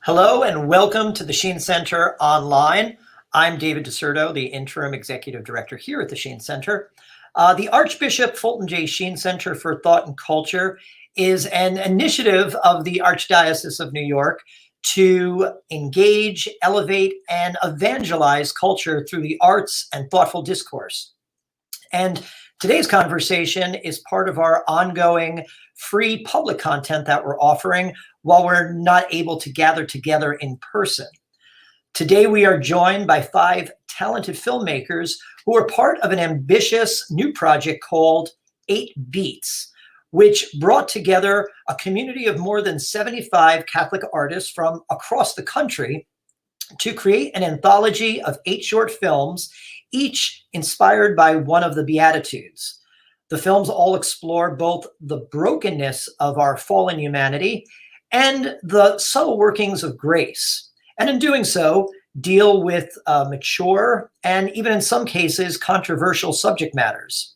Hello and welcome to the Sheen Center Online. I'm David DiCerto, the Interim Executive Director here at the Sheen Center. The Archbishop Fulton J. Sheen Center for Thought and Culture is an initiative of the Archdiocese of New York to engage, elevate, and evangelize culture through the arts and thoughtful discourse. And today's conversation is part of our ongoing free public content that we're offering while we're not able to gather together in person. Today, we are joined by 5 talented filmmakers who are part of an ambitious new project called 8Beats, which brought together a community of more than 75 Catholic artists from across the country to create an anthology of 8 short films, each inspired by one of the Beatitudes. The films all explore both the brokenness of our fallen humanity and the subtle workings of grace. And in doing so, deal with mature and even in some cases controversial subject matters.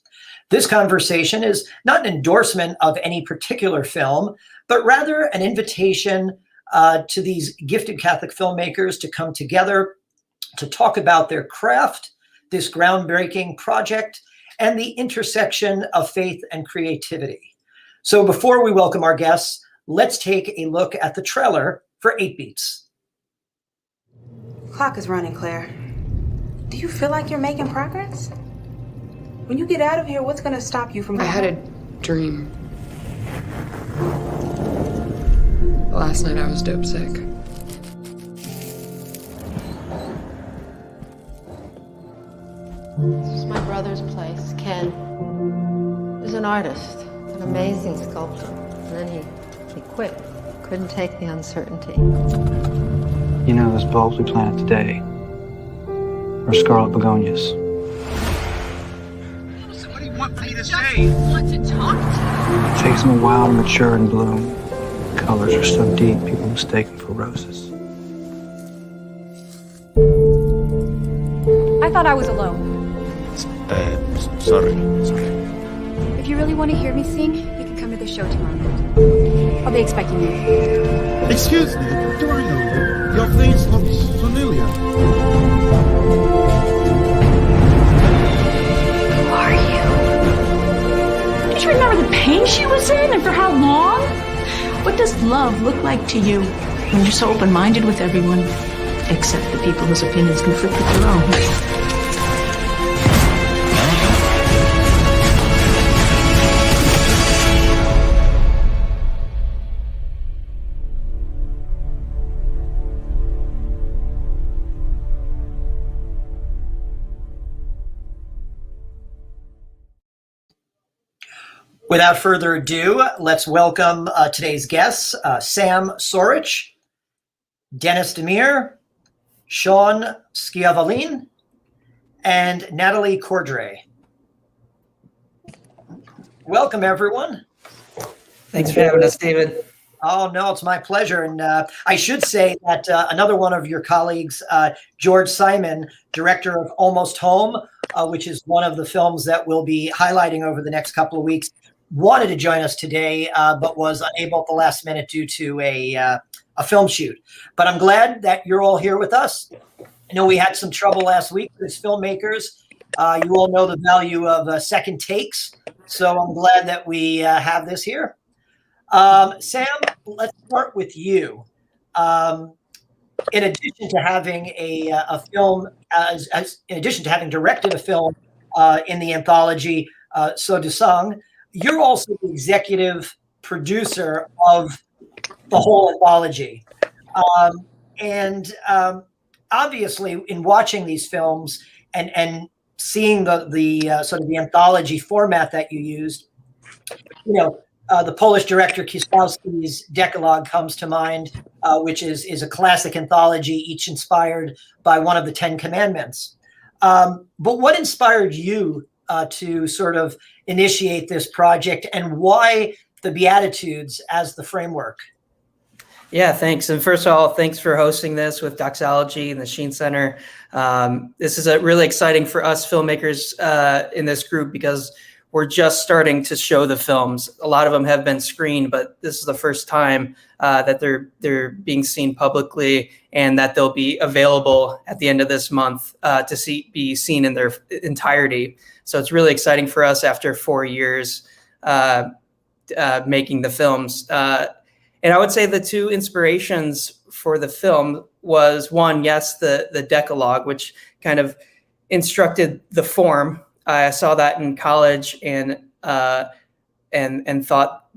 This conversation is not an endorsement of any particular film, but rather an invitation to these gifted Catholic filmmakers to come together to talk about their craft, this groundbreaking project, and the intersection of faith and creativity. So before we welcome our guests, let's take a look at the trailer for 8Beats. Clock is running, Claire. Do you feel like you're making progress? When you get out of here, what's going to stop you from... I had a dream. Last night I was dope sick. This is my brother's place. Ken is an artist, an amazing sculptor. And then he quit. Couldn't take the uncertainty. You know, those bulbs we planted today are scarlet begonias. So what do you want me to say? Want to talk to It takes them a while to mature and bloom. The colors are so deep, people mistake them for roses. I thought I was alone. Sorry. If you really want to hear me sing, you can come to the show tomorrow night. I'll be expecting you. Excuse me, do I know you? Your face looks familiar. Who are you? Don't you remember the pain she was in and for how long? What does love look like to you when you're so open-minded with everyone, except the people whose opinions conflict with your own? Without further ado, let's welcome today's guests, Sam Sorich, Dennis Demir, Sean Schiavolin, and Natalie Cordray. Welcome, everyone. Thanks for having us, David. Oh, no, it's my pleasure. And I should say that another one of your colleagues, George Simon, director of Almost Home, which is one of the films that we'll be highlighting over the next couple of weeks, wanted to join us today, but was unable at the last minute due to a film shoot. But I'm glad that you're all here with us. I know we had some trouble last week as filmmakers. You all know the value of second takes, so I'm glad that we have this here. Sam, let's start with you. In addition to having a film, in addition to having directed a film in the anthology, So Du Sung, you're also the executive producer of the whole anthology. Obviously, in watching these films and seeing the sort of the anthology format that you used, you know, the Polish director Kieslowski's Decalogue comes to mind, which is a classic anthology, each inspired by one of the 10 Commandments. But what inspired you to sort of initiate this project, and why the Beatitudes as the framework? Yeah, thanks. And first of all, thanks for hosting this with Doxology and the Sheen Center. This is really exciting for us filmmakers in this group because we're just starting to show the films. A lot of them have been screened, but this is the first time that they're being seen publicly, and that they'll be available at the end of this month to be seen in their entirety. So it's really exciting for us after 4 years making the films. And I would say the two inspirations for the film was, one, yes, the Decalogue, which kind of instructed the form. I saw that in college and thought,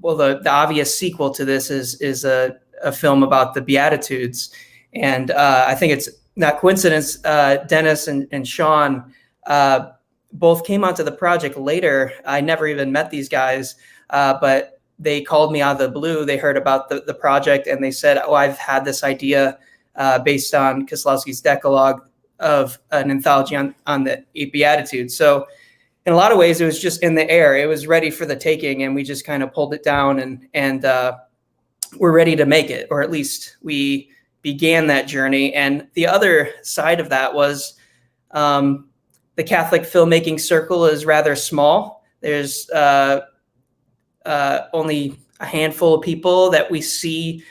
well, the obvious sequel to this is a film about the Beatitudes. And I think it's not coincidence. Dennis and Sean both came onto the project later. I never even met these guys, but they called me out of the blue. They heard about the project, and they said, oh, I've had this idea based on Kieslowski's Decalogue of an anthology on the 8 Beatitudes. So in a lot of ways, it was just in the air. It was ready for the taking, and we just kind of pulled it down, and we're ready to make it, or at least we began that journey. And the other side of that was the Catholic filmmaking circle is rather small. There's only a handful of people that we see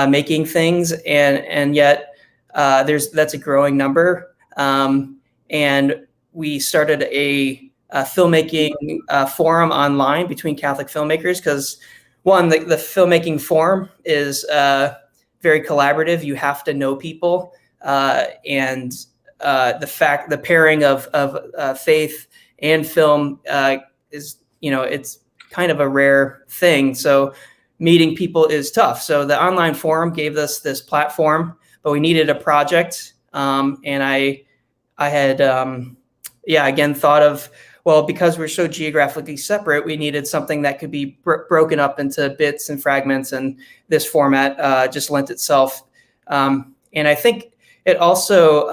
making things, and yet that's a growing number. And we started a filmmaking forum online between Catholic filmmakers, because one, the filmmaking forum is very collaborative. You have to know people, and the pairing of faith and film is, it's kind of a rare thing. So meeting people is tough. So the online forum gave us this platform, but we needed a project. And I had, again, thought of, well, because we're so geographically separate, we needed something that could be broken up into bits and fragments, and this format just lent itself. And I think it also,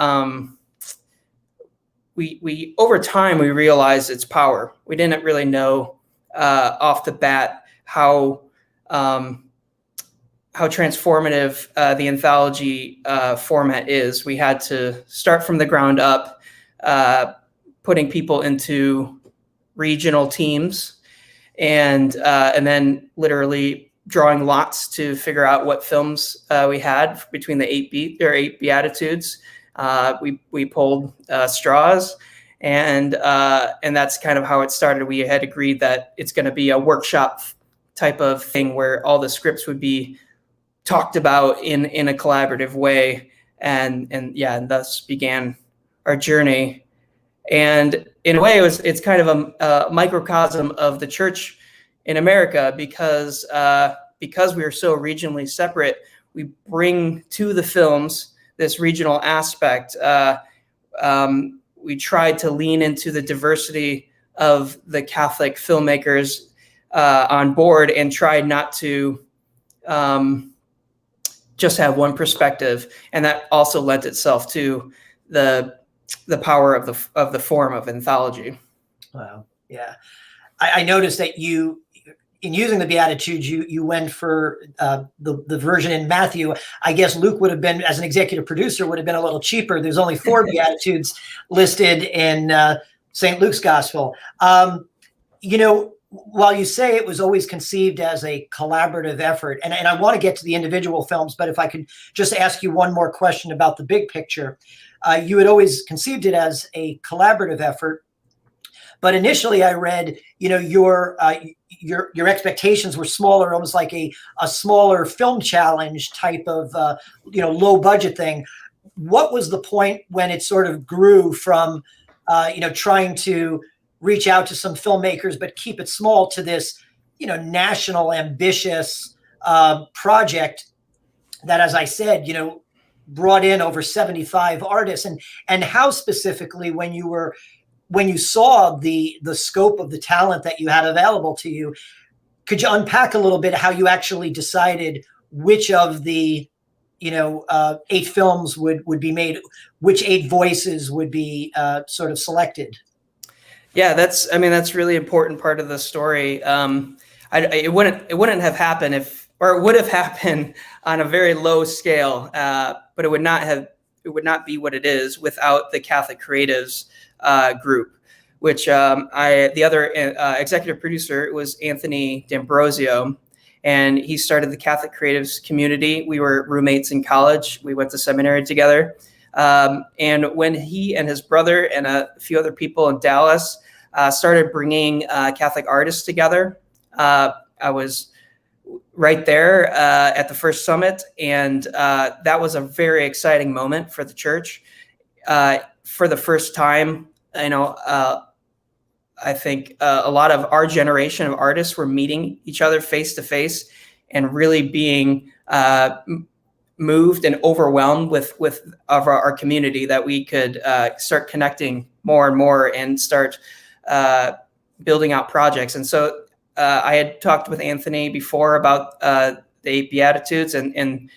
we over time, we realized its power. We didn't really know off the bat how transformative the anthology format is. We had to start from the ground up, putting people into regional teams, and then literally drawing lots to figure out what films we had between the 8 Beatitudes. We pulled straws, and that's kind of how it started. We had agreed that it's going to be a workshop type of thing where all the scripts would be talked about in a collaborative way, and thus began our journey. And in a way, it's kind of a microcosm of the church in America, because we are so regionally separate, we bring to the films this regional aspect. We tried to lean into the diversity of the Catholic filmmakers on board, and tried not to just have one perspective, and that also lent itself to the power of the form of anthology. Wow. Yeah. I noticed that you, in using the Beatitudes, you went for the version in Matthew. I guess Luke would have been, as an executive producer, would have been a little cheaper. There's only 4 Beatitudes listed in St. Luke's Gospel. While you say it was always conceived as a collaborative effort, and I want to get to the individual films, but if I could just ask you one more question about the big picture. You had always conceived it as a collaborative effort, but initially I read, your expectations were smaller, almost like a smaller film challenge type of, low budget thing. What was the point when it sort of grew from, trying to reach out to some filmmakers but keep it small, to this, national ambitious project that, as I said, brought in over 75 artists, and how specifically, when you saw the scope of the talent that you had available to you, could you unpack a little bit how you actually decided which of the 8 films would be made, which 8 voices would be sort of selected? Yeah, that's a really important part of the story. It wouldn't have happened it would have happened on a very low scale, but it would not be what it is without the Catholic Creatives group. which the other executive producer was Anthony D'Ambrosio, and he started the Catholic Creatives community. We were roommates in college. We went to seminary together. And when he and his brother and a few other people in Dallas started bringing Catholic artists together, I was right there at the first summit, and that was a very exciting moment for the church. For the first time, I think a lot of our generation of artists were meeting each other face to face and really being moved and overwhelmed with our community, that we could start connecting more and more and start building out projects. And so I had talked with Anthony before about the 8 Beatitudes, and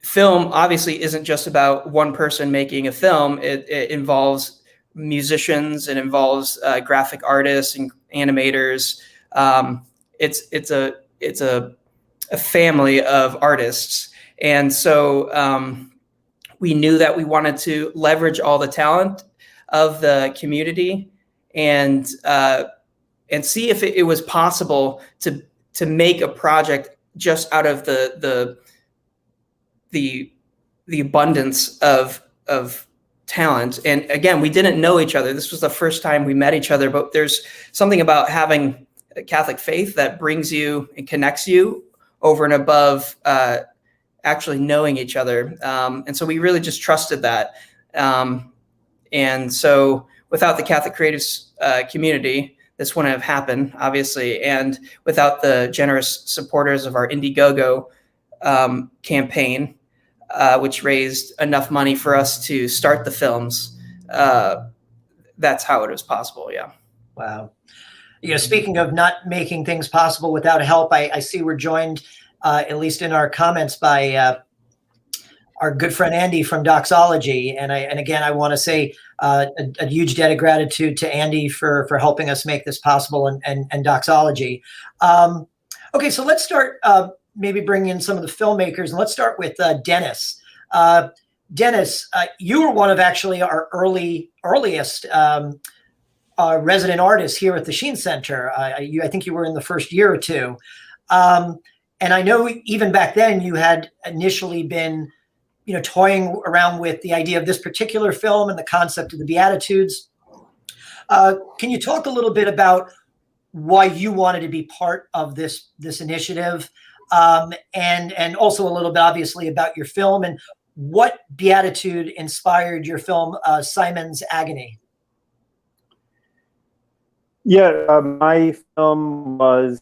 film obviously isn't just about one person making a film. It involves musicians, it involves graphic artists and animators. It's a family of artists, and so we knew that we wanted to leverage all the talent of the community and see if it was possible to make a project just out of the abundance of talent. And again, we didn't know each other. This was the first time we met each other, but there's something about having a Catholic faith that brings you and connects you over and above actually knowing each other. And so we really just trusted that. And so without the Catholic Creatives community, this wouldn't have happened, obviously. And without the generous supporters of our Indiegogo campaign, which raised enough money for us to start the films, that's how it was possible. Yeah. Wow. Speaking of not making things possible without help, I see we're joined, at least in our comments, by our good friend Andy from Doxology. And again, I want to say a huge debt of gratitude to Andy for helping us make this possible, and Doxology. Okay, so let's start maybe bring in some of the filmmakers, and let's start with Dennis. Dennis, you were one of actually our earliest resident artists here at the Sheen Center. I think you were in the first year or two. And I know even back then you had initially been, toying around with the idea of this particular film and the concept of the Beatitudes. Can you talk a little bit about why you wanted to be part of this initiative? And also a little bit, obviously, about your film and what Beatitude inspired your film, Simon's Agony. Yeah, my film was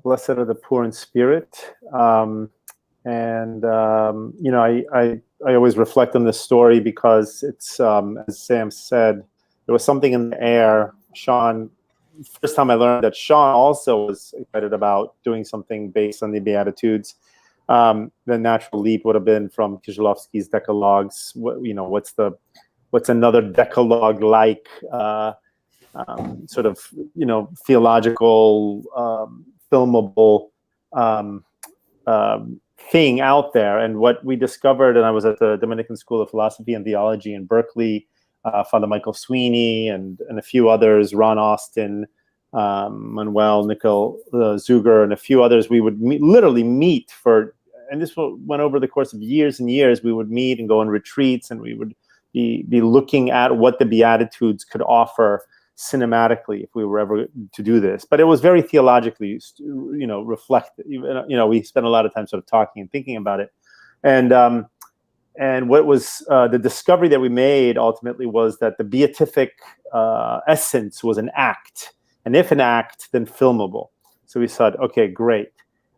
Blessed Are the Poor in Spirit. I always reflect on this story because it's, as Sam said, there was something in the air. Sean, first time I learned that Sean also was excited about doing something based on the Beatitudes. The natural leap would have been from Kieślowski's Decalogues. What's another Decalogue like? Sort of, theological, filmable thing out there. And what we discovered, and I was at the Dominican School of Philosophy and Theology in Berkeley, Father Michael Sweeney and a few others, Ron Austin, Manuel, Nicole Zuger, and a few others. We would literally meet and this went over the course of years and years. We would meet and go on retreats, and we would be looking at what the Beatitudes could offer cinematically if we were ever to do this. But it was very theologically, reflective. We spent a lot of time sort of talking and thinking about it. And what was the discovery that we made ultimately was that the beatific essence was an act. And if an act, then filmable. So we said, okay, great.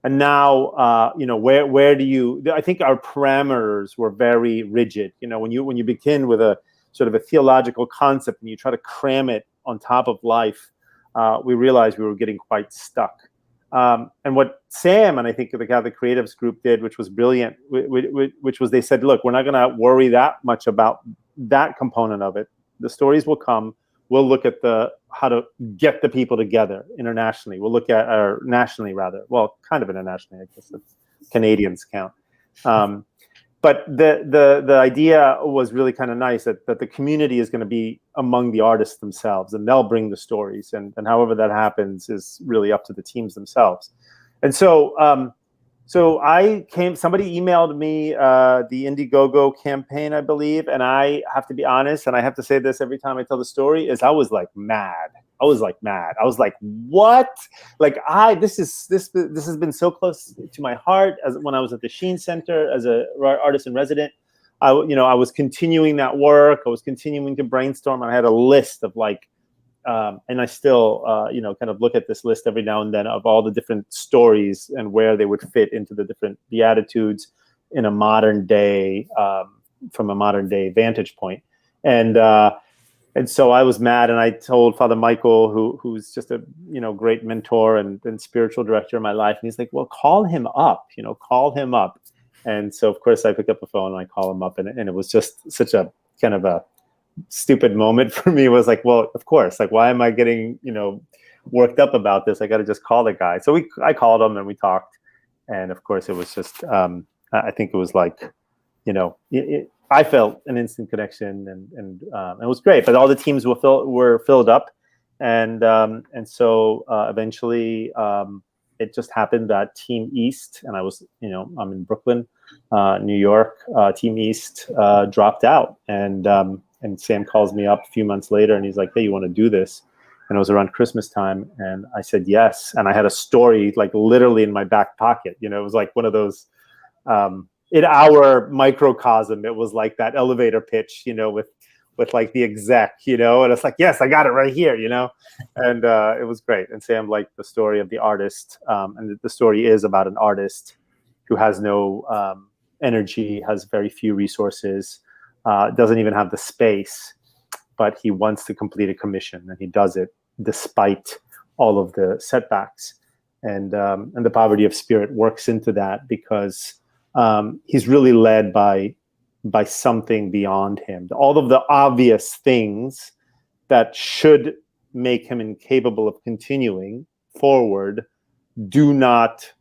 And now, where do you, I think our parameters were very rigid. When you begin with a sort of a theological concept and you try to cram it on top of life, we realized we were getting quite stuck. And what Sam and I think the Catholic Creatives group did, which was brilliant, which was they said, look, we're not going to worry that much about that component of it. The stories will come. We'll look at how to get the people together internationally. We'll look at, or nationally rather. Well, kind of internationally, I guess. Canadians count. but the idea was really kind of nice that the community is going to be among the artists themselves, and they'll bring the stories, and however that happens is really up to the teams themselves. And so somebody emailed me the Indiegogo campaign, I believe, and I have to be honest, and I have to say this every time I tell the story, is I was like mad. I was like, what? Like, this has been so close to my heart as when I was at the Sheen Center as a artist in resident. I was continuing that work. I was continuing to brainstorm. I had a list of like, and I still, kind of look at this list every now and then of all the different stories and where they would fit into the different Beatitudes in a modern day, from a modern day vantage point. And so I was mad, and I told Father Michael, who's just a great mentor and spiritual director in my life, and he's like, "Well, call him up, call him up." And so of course I pick up the phone and I call him up, and it was just such a kind of a stupid moment for me. It was like, well, of course, like, why am I getting worked up about this? I got to just call the guy. So I called him and we talked, and of course it was just I think it was like I felt an instant connection, and it was great. But all the teams were filled up, and so eventually it just happened that Team East, and I was I'm in Brooklyn, New York. Team East dropped out, and Sam calls me up a few months later, and he's like, "Hey, you want to do this?" And it was around Christmas time, and I said yes. And I had a story like literally in my back pocket. It was like one of those. In our microcosm, it was like that elevator pitch, with like the exec, and it's like, yes, I got it right here, and it was great. And Sam liked the story of the artist, and the story is about an artist who has no energy, has very few resources, doesn't even have the space, but he wants to complete a commission, and he does it despite all of the setbacks, and the poverty of spirit works into that because he's really led by something beyond him. All of the obvious things that should make him incapable of continuing forward do not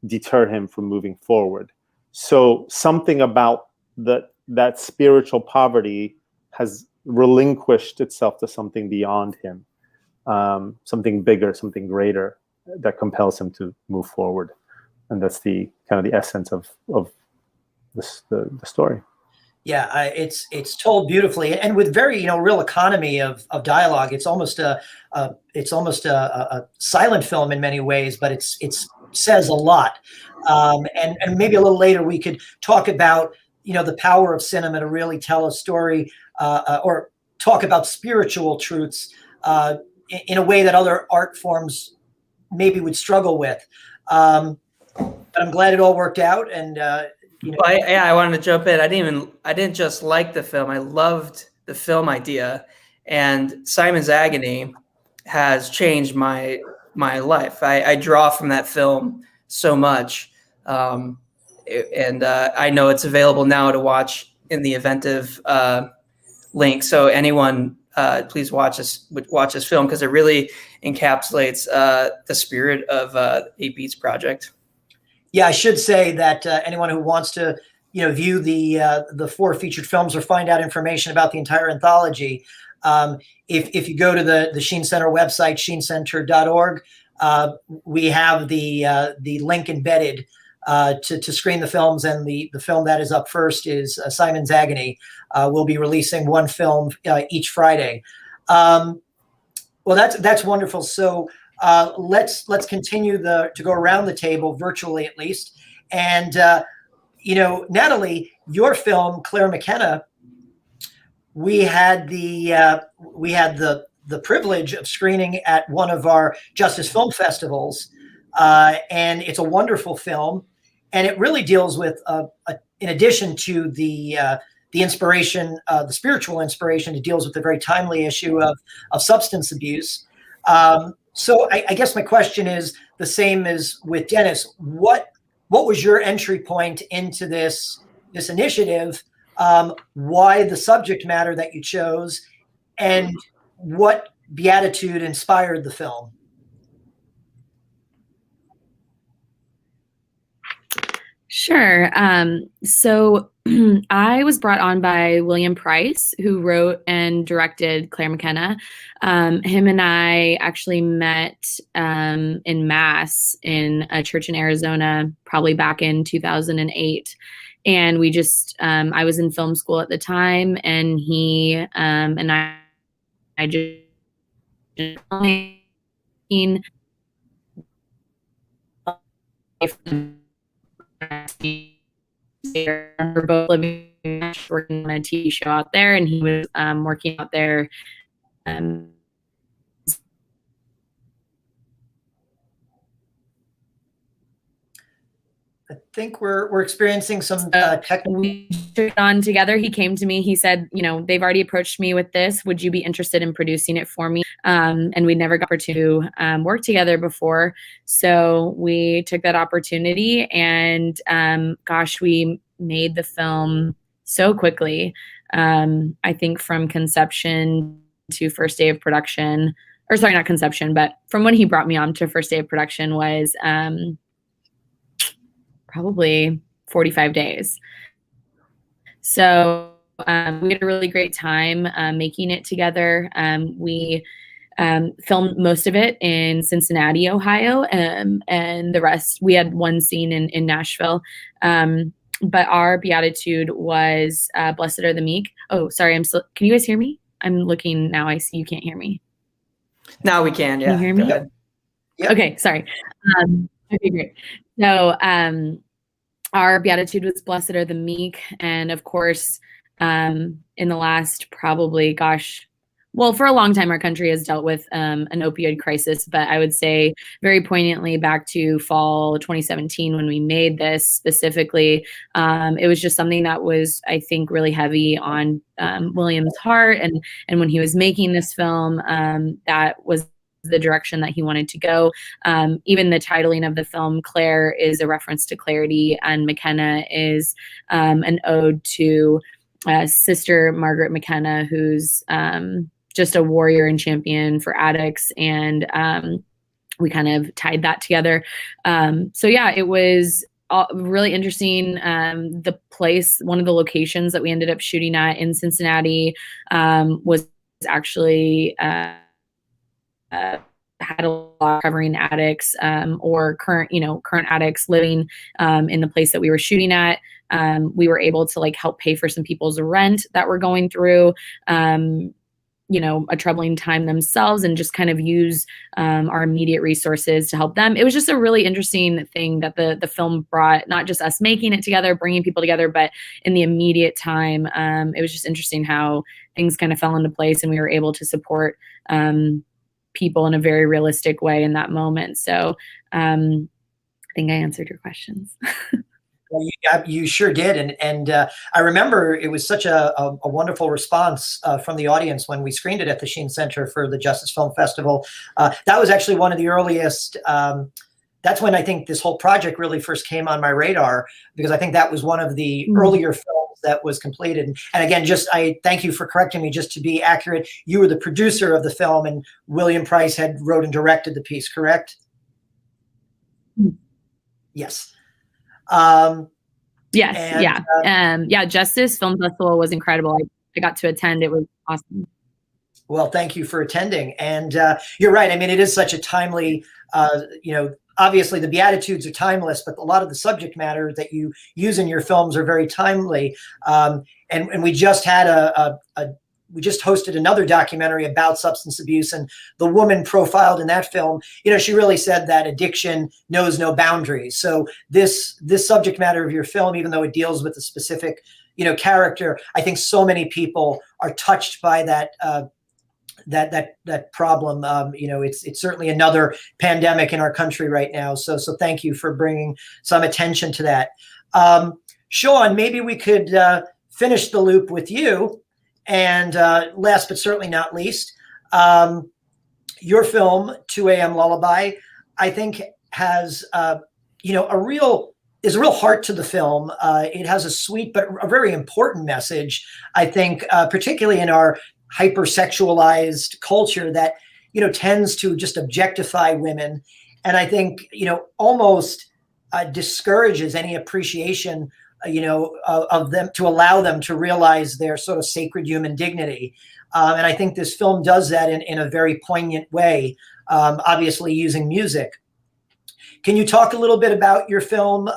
deter him from moving forward. So something about that spiritual poverty has relinquished itself to something beyond him, something bigger, something greater that compels him to move forward. And that's the kind of the essence of the story. Yeah, it's told beautifully and with very real economy of dialogue. It's almost a silent film in many ways, but it says a lot. And maybe a little later we could talk about the power of cinema to really tell a story or talk about spiritual truths in a way that other art forms maybe would struggle with. But I'm glad it all worked out, and I wanted to jump in. I didn't just like the film. I loved the film idea, and Simon's Agony has changed my life. I draw from that film so much, and I know it's available now to watch in the Eventive link. So anyone, please watch this film because it really encapsulates the spirit of 8Beats project. Yeah, I should say that anyone who wants to, view the 4 featured films or find out information about the entire anthology, if you go to the Sheen Center website, sheencenter.org, we have the link embedded to screen the films, and the film that is up first is Simon's Agony. We'll be releasing one film each Friday. Well, that's wonderful. So. Let's continue to go around the table virtually at least. And, Natalie, your film, Claire McKenna, we had the privilege of screening at one of our Justice Film Festivals. And it's a wonderful film. And it really deals with, in addition to the inspiration, the spiritual inspiration, it deals with the very timely issue of substance abuse. So I guess my question is the same as with Dennis. What was your entry point into this initiative? Why the subject matter that you chose, and what beatitude inspired the film? Sure. So I was brought on by William Price, who wrote and directed Claire McKenna. Him and I actually met in Mass in a church in Arizona, probably back in 2008. And we just, I was in film school at the time, and he and I just, we're both living, working on a TV show out there, and he was working out there. I think we're experiencing some technical. We took it on together. He came to me. He said, you know, they've already approached me with this. Would you be interested in producing it for me? And we never got to work together before. So we took that opportunity, and gosh, we made the film so quickly. I think from conception to first day of production, or sorry, not conception, but from when he brought me on to first day of production was probably 45 days. So we had a really great time making it together. We filmed most of it in Cincinnati, Ohio, and the rest, we had one scene in Nashville. But our beatitude was blessed are the meek. Oh, sorry, can you guys hear me? I'm looking now. I see you can't hear me. Now we can, yeah. Can you hear me? Yep. Okay, sorry. Okay, great. So our beatitude was blessed are the meek. And of course, in the last probably, for a long time, our country has dealt with an opioid crisis, but I would say very poignantly back to fall 2017 when we made this specifically, it was just something that was, I think, really heavy on William's heart. And when he was making this film, that was the direction that he wanted to go. Even the titling of the film, Claire, is a reference to clarity, and McKenna is an ode to Sister Margaret McKenna, who's just a warrior and champion for addicts. And we kind of tied that together. So yeah, it was really interesting. The place, one of the locations that we ended up shooting at in Cincinnati was actually had a lot covering addicts or current addicts living in the place that we were shooting at. We were able to help pay for some people's rent that were going through a troubling time themselves, and just kind of use our immediate resources to help them. It was just a really interesting thing that the film brought, not just us making it together, bringing people together, but in the immediate time, it was just interesting how things kind of fell into place, and we were able to support people in a very realistic way in that moment. So I think I answered your questions. Well, you sure did. And I remember it was such a wonderful response from the audience when we screened it at the Sheen Center for the Justice Film Festival. That was actually one of the earliest, that's when I think this whole project really first came on my radar, because I think that was one of the earlier films that was completed. And again, I thank you for correcting me. Just to be accurate, you were the producer of the film, and William Price had wrote and directed the piece, correct? Yes. Yes. Justice Film Festival was incredible. I got to attend. It was awesome. Well, thank you for attending. And you're right. I mean, it is such a timely, obviously the Beatitudes are timeless, but a lot of the subject matter that you use in your films are very timely. And we just had we just hosted another documentary about substance abuse, and the woman profiled in that film, she really said that addiction knows no boundaries. So this subject matter of your film, even though it deals with a specific, character, I think so many people are touched by that, that problem. It's certainly another pandemic in our country right now. So thank you for bringing some attention to that. Sean, maybe we could finish the loop with you. And last but certainly not least, your film, 2 a.m. Lullaby, I think has, a real heart to the film. It has a sweet but a very important message, I think, particularly in our hypersexualized culture that, tends to just objectify women. And I think, almost discourages any appreciation, of them, to allow them to realize their sort of sacred human dignity. And I think this film does that in a very poignant way, obviously using music. Can you talk a little bit about your film?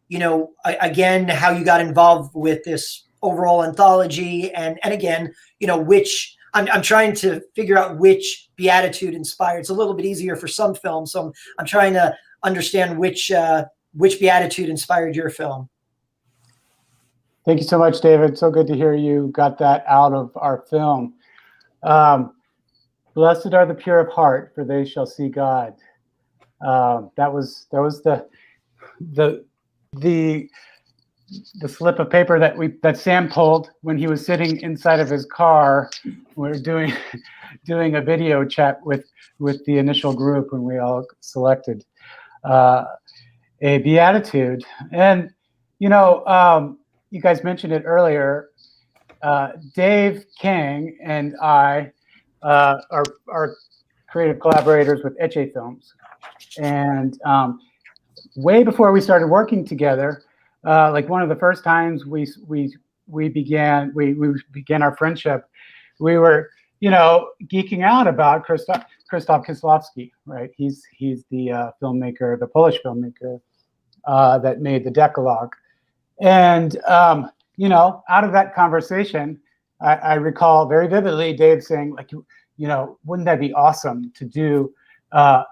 Again, how you got involved with this overall anthology, and again, which I'm trying to figure out which beatitude inspired. It's a little bit easier for some films, so I'm trying to understand which beatitude inspired your film. Thank you so much, David. So good to hear you got that out of our film. Blessed are the pure of heart, for they shall see God. That was the slip of paper that Sam pulled when he was sitting inside of his car. We were doing a video chat with the initial group when we all selected a beatitude. And you guys mentioned it earlier. Dave King and I are creative collaborators with 8 Films, and way before we started working together, like one of the first times we began our friendship, we were geeking out about Krzysztof Kieślowski, right? He's the filmmaker, the Polish filmmaker that made the Decalogue. And, out of that conversation, I recall very vividly Dave saying, like, wouldn't that be awesome to do a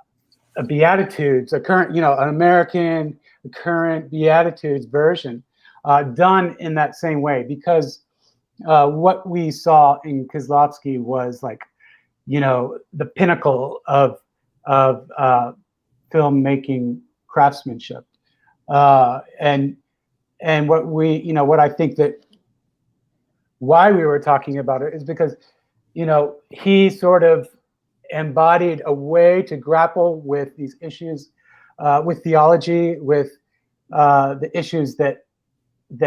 Beatitudes, a current, an American current Beatitudes version done in that same way? Because what we saw in Kieślowski was like, the pinnacle of filmmaking craftsmanship. And what I think that why we were talking about it is because, he sort of embodied a way to grapple with these issues, with theology, with the issues that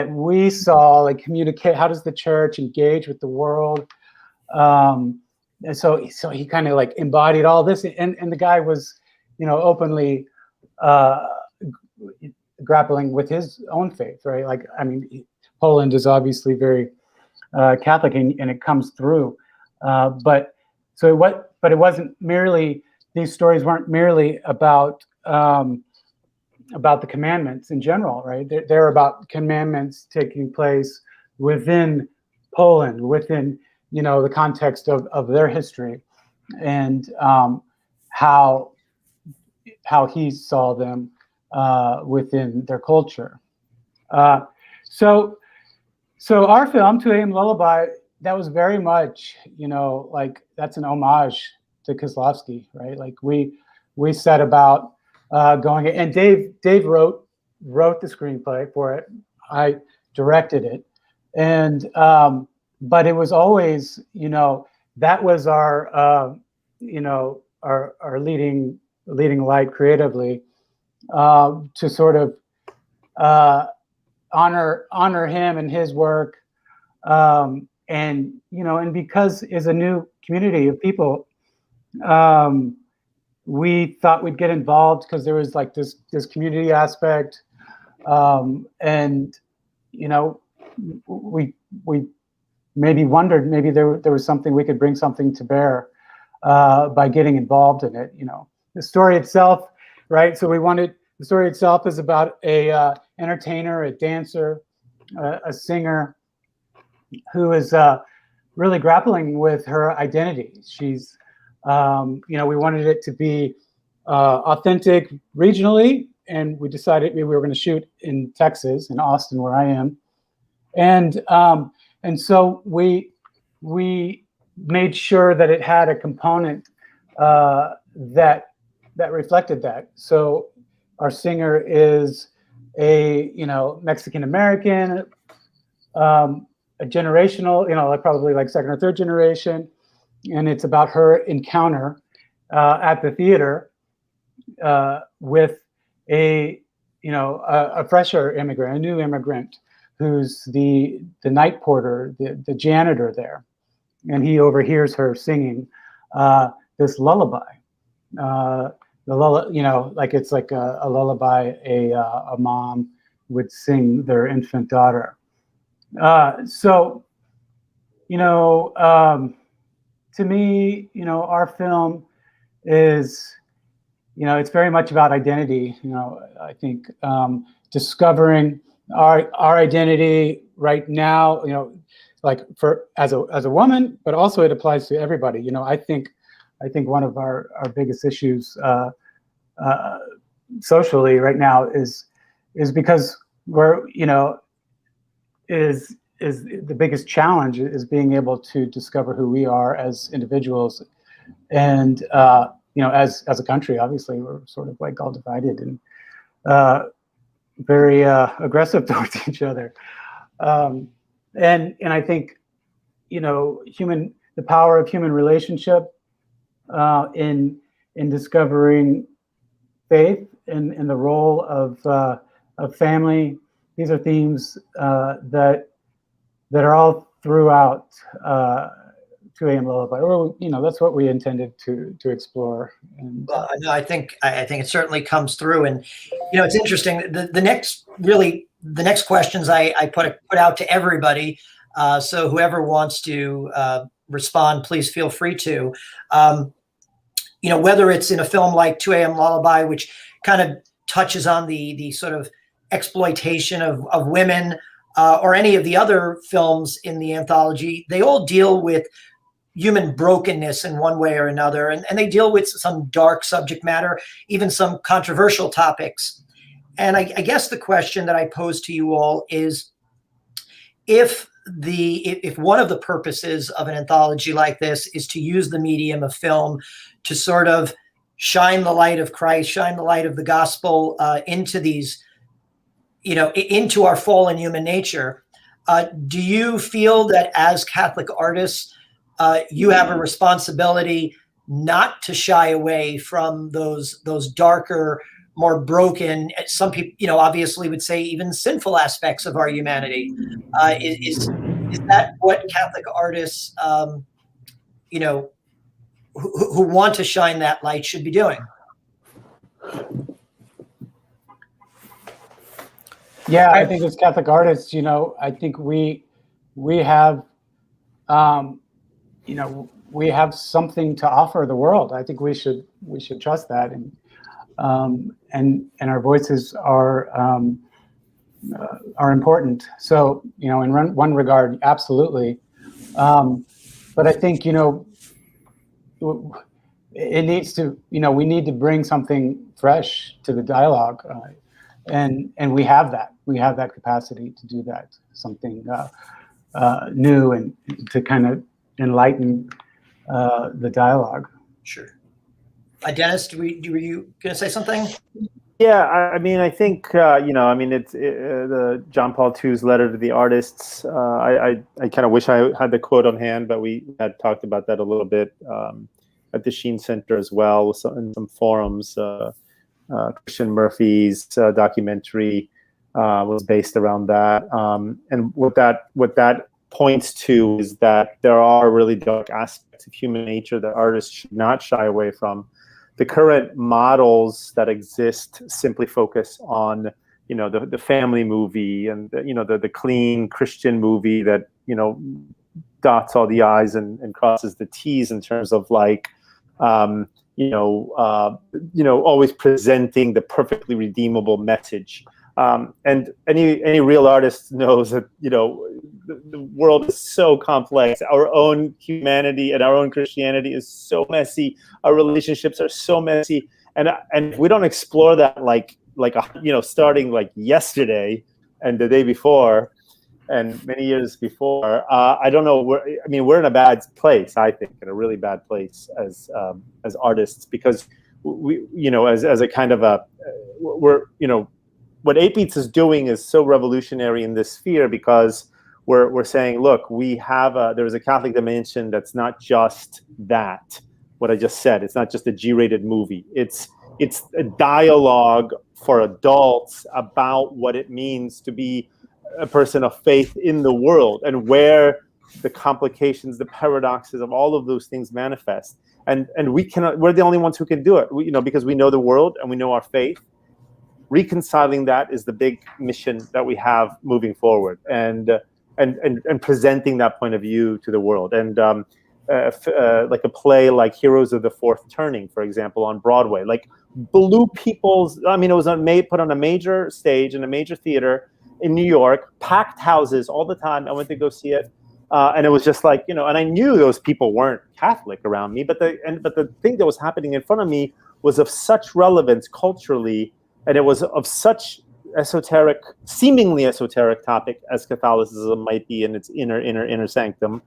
we saw, like communicate. How does the church engage with the world? And so he kind of like embodied all this, and the guy was, openly grappling with his own faith, right? Like, I mean, Poland is obviously very Catholic, and it comes through. But it wasn't merely, these stories weren't merely about the commandments in general, right? They're about commandments taking place within Poland, within the context of their history, and how he saw them within their culture. So our film, 2 A.M. Lullaby, that was very much, like, that's an homage to Kieślowski, right? Like we set about going, and Dave wrote the screenplay for it. I directed it, and but it was always, that was our our leading light creatively, to sort of honor him and his work, and because it's a new community of people, we thought we'd get involved because there was like this community aspect, and we maybe wondered, maybe there was something we could bring something to bear by getting involved in it. The story itself, right? So the story itself is about a entertainer, a dancer, a singer who is really grappling with her identity. She's, we wanted it to be authentic regionally, and we decided we were going to shoot in Texas, in Austin, where I am, and so we made sure that it had a component that reflected that. So our singer is a Mexican American, a generational, like probably like second or third generation, and it's about her encounter at the theater with a fresher immigrant, a new immigrant, who's the night porter, the janitor there, and he overhears her singing this lullaby like it's like a lullaby a mom would sing their infant daughter. So, to me, our film is, it's very much about identity. I think discovering our identity right now, like as a woman, but also it applies to everybody. I think one of our biggest issues socially right now is because we're, is the biggest challenge is being able to discover who we are as individuals, and as a country. Obviously, we're sort of like all divided and very aggressive towards each other. And I think the power of human relationship in discovering faith and the role of family. These are themes that are all throughout 2 a.m. Lullaby, or that's what we intended to explore. And well, no, I think it certainly comes through, and it's interesting. The next questions I put out to everybody. So whoever wants to respond, please feel free to. Whether it's in a film like 2 a.m. Lullaby, which kind of touches on the sort of exploitation of women, or any of the other films in the anthology, they all deal with human brokenness in one way or another, and they deal with some dark subject matter, even some controversial topics. And I guess the question that I pose to you all is, if one of the purposes of an anthology like this is to use the medium of film to sort of shine the light of Christ, shine the light of the gospel into these, into our fallen human nature, do you feel that as Catholic artists, you have a responsibility not to shy away from those darker, more broken, some people, obviously would say even sinful aspects of our humanity? Is that what Catholic artists, who want to shine that light should be doing? Yeah, I think as Catholic artists, I think we have, we have something to offer the world. I think we should trust that, and our voices are important. So, in one regard, absolutely. But I think, it needs to, we need to bring something fresh to the dialogue. And we have that capacity to do that, something new, and to kind of enlighten the dialogue. Sure. Dennis, were you going to say something? Yeah, I think it's the John Paul II's letter to the artists. I kind of wish I had the quote on hand, but we had talked about that a little bit at the Sheen Center as well, in some forums. Christian Murphy's documentary was based around that, and what that points to is that there are really dark aspects of human nature that artists should not shy away from. The current models that exist simply focus on, the family movie and the clean Christian movie that dots all the I's and crosses the T's in terms of like always presenting the perfectly redeemable message. And any real artist knows that the world is so complex. Our own humanity and our own Christianity is so messy. Our relationships are so messy, and if we don't explore that starting like yesterday and the day before and many years before, I don't know. We're in a bad place. I think in a really bad place as artists, because we as a kind of we're what 8Beats is doing is so revolutionary in this sphere, because we're saying, look, there's a Catholic dimension that's not just that, what I just said. It's not just a G-rated movie. It's a dialogue for adults about what it means to be a person of faith in the world, and where the complications, the paradoxes of all of those things manifest. And we cannot, we're the only ones who can do it, because we know the world and we know our faith. Reconciling that is the big mission that we have moving forward, and presenting that point of view to the world. And like a play like Heroes of the Fourth Turning, for example, on Broadway, like blew people's, it was put on a major stage in a major theater in New York, packed houses all the time. I went to go see it. And it was just like, and I knew those people weren't Catholic around me, but the thing that was happening in front of me was of such relevance culturally, and it was of such seemingly esoteric topic as Catholicism might be in its inner sanctum,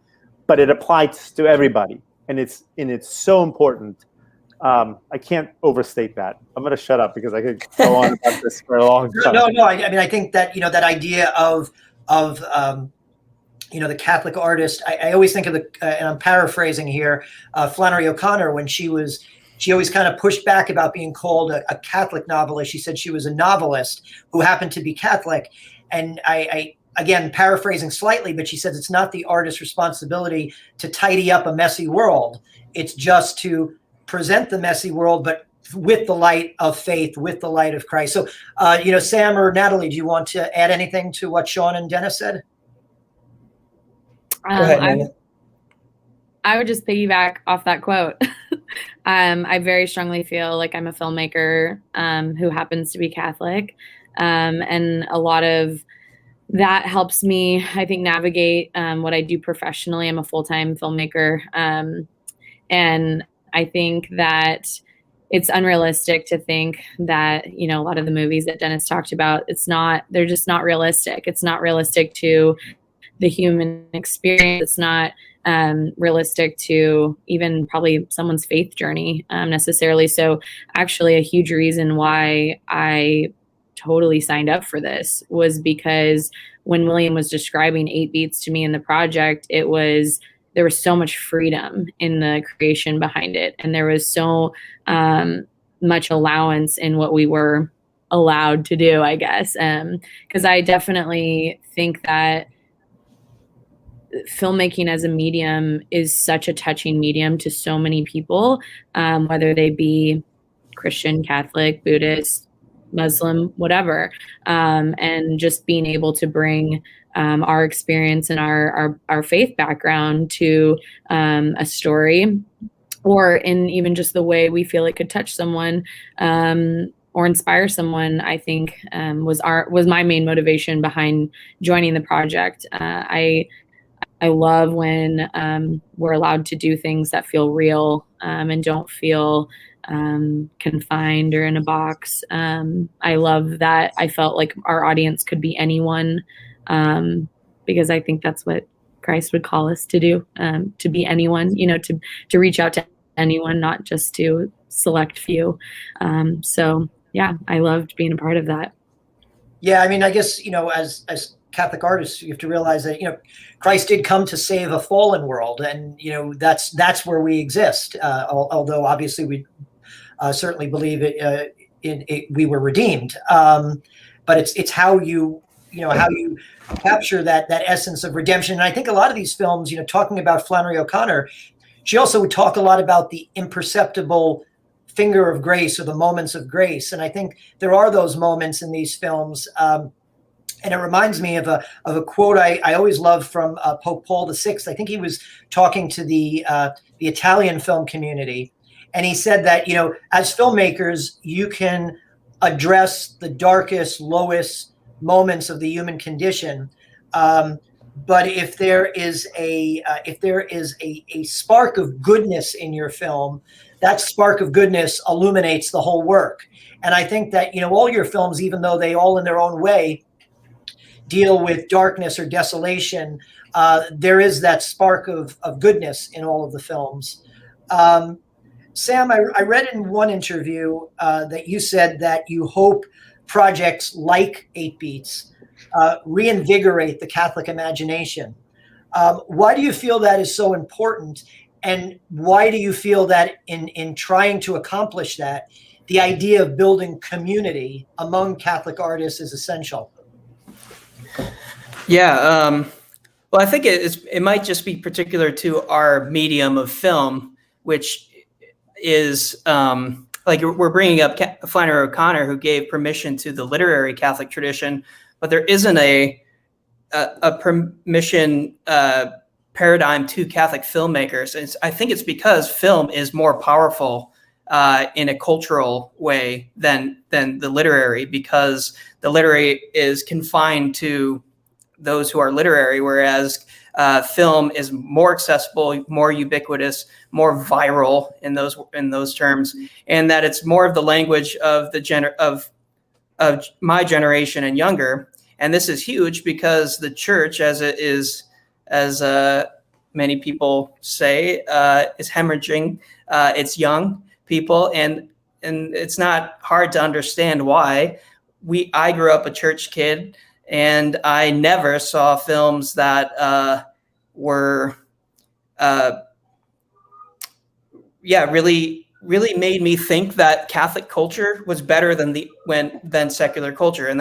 but it applies to everybody, and it's so important. I can't overstate that. I'm going to shut up because I could go on about this for a long time. No. I think that that idea of the Catholic artist. I always think of and I'm paraphrasing here, Flannery O'Connor, when she always kind of pushed back about being called a Catholic novelist. She said she was a novelist who happened to be Catholic. And I again, paraphrasing slightly, but she says it's not the artist's responsibility to tidy up a messy world. It's just to present the messy world, but with the light of faith, with the light of Christ. So, Sam or Natalie, do you want to add anything to what Sean and Dennis said? Go ahead, I would just piggyback off that quote. I very strongly feel like I'm a filmmaker who happens to be Catholic. And a lot of that helps me, I think, navigate what I do professionally. I'm a full-time filmmaker. And I think that it's unrealistic to think that, a lot of the movies that Dennis talked about, they're just not realistic. It's not realistic to the human experience. It's not realistic to even probably someone's faith journey necessarily. So actually a huge reason why I totally signed up for this was because when William was describing 8Beats to me in the project, there was so much freedom in the creation behind it. And there was so much allowance in what we were allowed to do, I guess. Because I definitely think that filmmaking as a medium is such a touching medium to so many people, whether they be Christian, Catholic, Buddhist, Muslim, whatever. And just being able to bring our experience and our faith background to a story, or in even just the way we feel it could touch someone or inspire someone, I think was my main motivation behind joining the project. I love when we're allowed to do things that feel real and don't feel confined or in a box. I love that I felt like our audience could be anyone, because I think that's what Christ would call us to do, to be anyone, to reach out to anyone, not just to select few. So yeah, I loved being a part of that. Yeah, I guess, as Catholic artists, you have to realize that, Christ did come to save a fallen world, and, that's where we exist. Although obviously we certainly believe we were redeemed. But it's how you capture that essence of redemption. And I think a lot of these films, talking about Flannery O'Connor, she also would talk a lot about the imperceptible finger of grace, or the moments of grace. And I think there are those moments in these films. And it reminds me of a quote I always loved from Pope Paul VI. I think he was talking to the Italian film community. And he said that, as filmmakers, you can address the darkest, lowest moments of the human condition. But if there is a spark of goodness in your film, that spark of goodness illuminates the whole work. And I think that, all your films, even though they all in their own way deal with darkness or desolation, there is that spark of goodness in all of the films. Sam, I read in one interview that you said that you hope projects like 8Beats reinvigorate the Catholic imagination. Why do you feel that is so important? And why do you feel that in trying to accomplish that, the idea of building community among Catholic artists is essential? Yeah. Well, I think it might just be particular to our medium of film, which is like we're bringing up Flannery O'Connor, who gave permission to the literary Catholic tradition, but there isn't a permission paradigm to Catholic filmmakers. I think it's because film is more powerful in a cultural way than the literary, because the literary is confined to those who are literary, whereas film is more accessible, more ubiquitous, more viral in those terms, and that it's more of the language of of my generation and younger. And this is huge because the church, as many people say, is hemorrhaging its young people, and it's not hard to understand why. I grew up a church kid, and I never saw films that were really made me think that Catholic culture was better than secular culture. And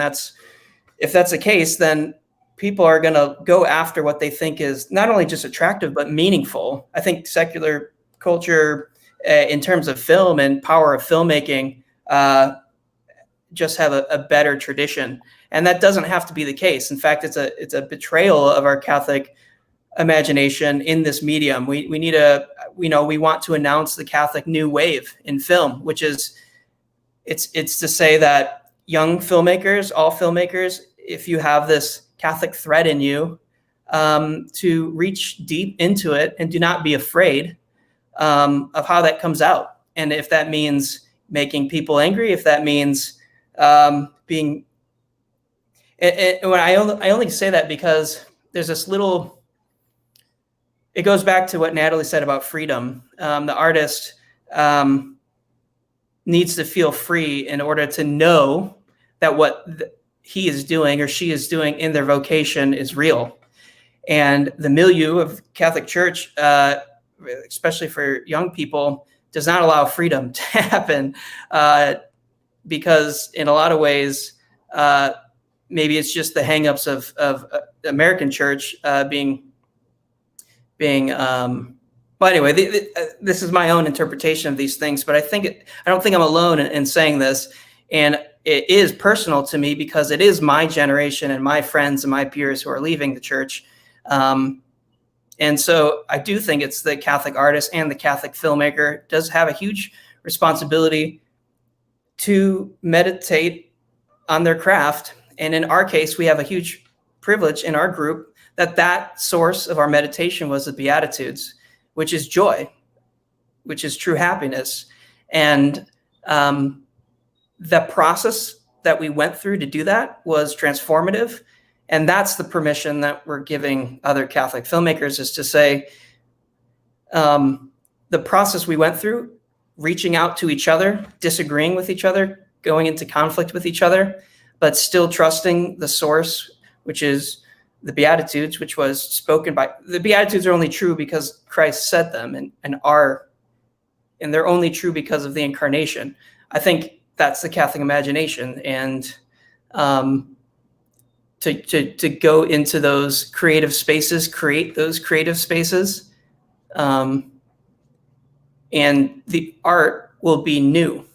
if that's the case, then people are going to go after what they think is not only just attractive but meaningful. I think secular culture, in terms of film and power of filmmaking, just have a better tradition, and that doesn't have to be the case. In fact, it's a betrayal of our Catholic imagination in this medium. We want to announce the Catholic new wave in film, which is it's to say that young filmmakers, all filmmakers, if you have this Catholic thread in you, to reach deep into it and do not be afraid of how that comes out. And if that means making people angry, if that means being, and when I only say that because there's this little, it goes back to what Natalie said about freedom. The artist needs to feel free in order to know that what he is doing or she is doing in their vocation is real. And the milieu of Catholic Church, especially for young people, does not allow freedom to happen, because in a lot of ways, maybe it's just the hangups of the American church being. But anyway, this is my own interpretation of these things. But I don't think I'm alone in saying this, and it is personal to me because it is my generation and my friends and my peers who are leaving the church. And so I do think it's the Catholic artist and the Catholic filmmaker does have a huge responsibility to meditate on their craft. And in our case, we have a huge privilege in our group that source of our meditation was the Beatitudes, which is joy, which is true happiness. And the process that we went through to do that was transformative. And that's the permission that we're giving other Catholic filmmakers, is to say, the process we went through, reaching out to each other, disagreeing with each other, going into conflict with each other, but still trusting the source, which is the Beatitudes, which was spoken by. The Beatitudes are only true because Christ said them, and they're only true because of the incarnation. I think that's the Catholic imagination, and to go into those creative spaces, create those creative spaces, and the art will be new.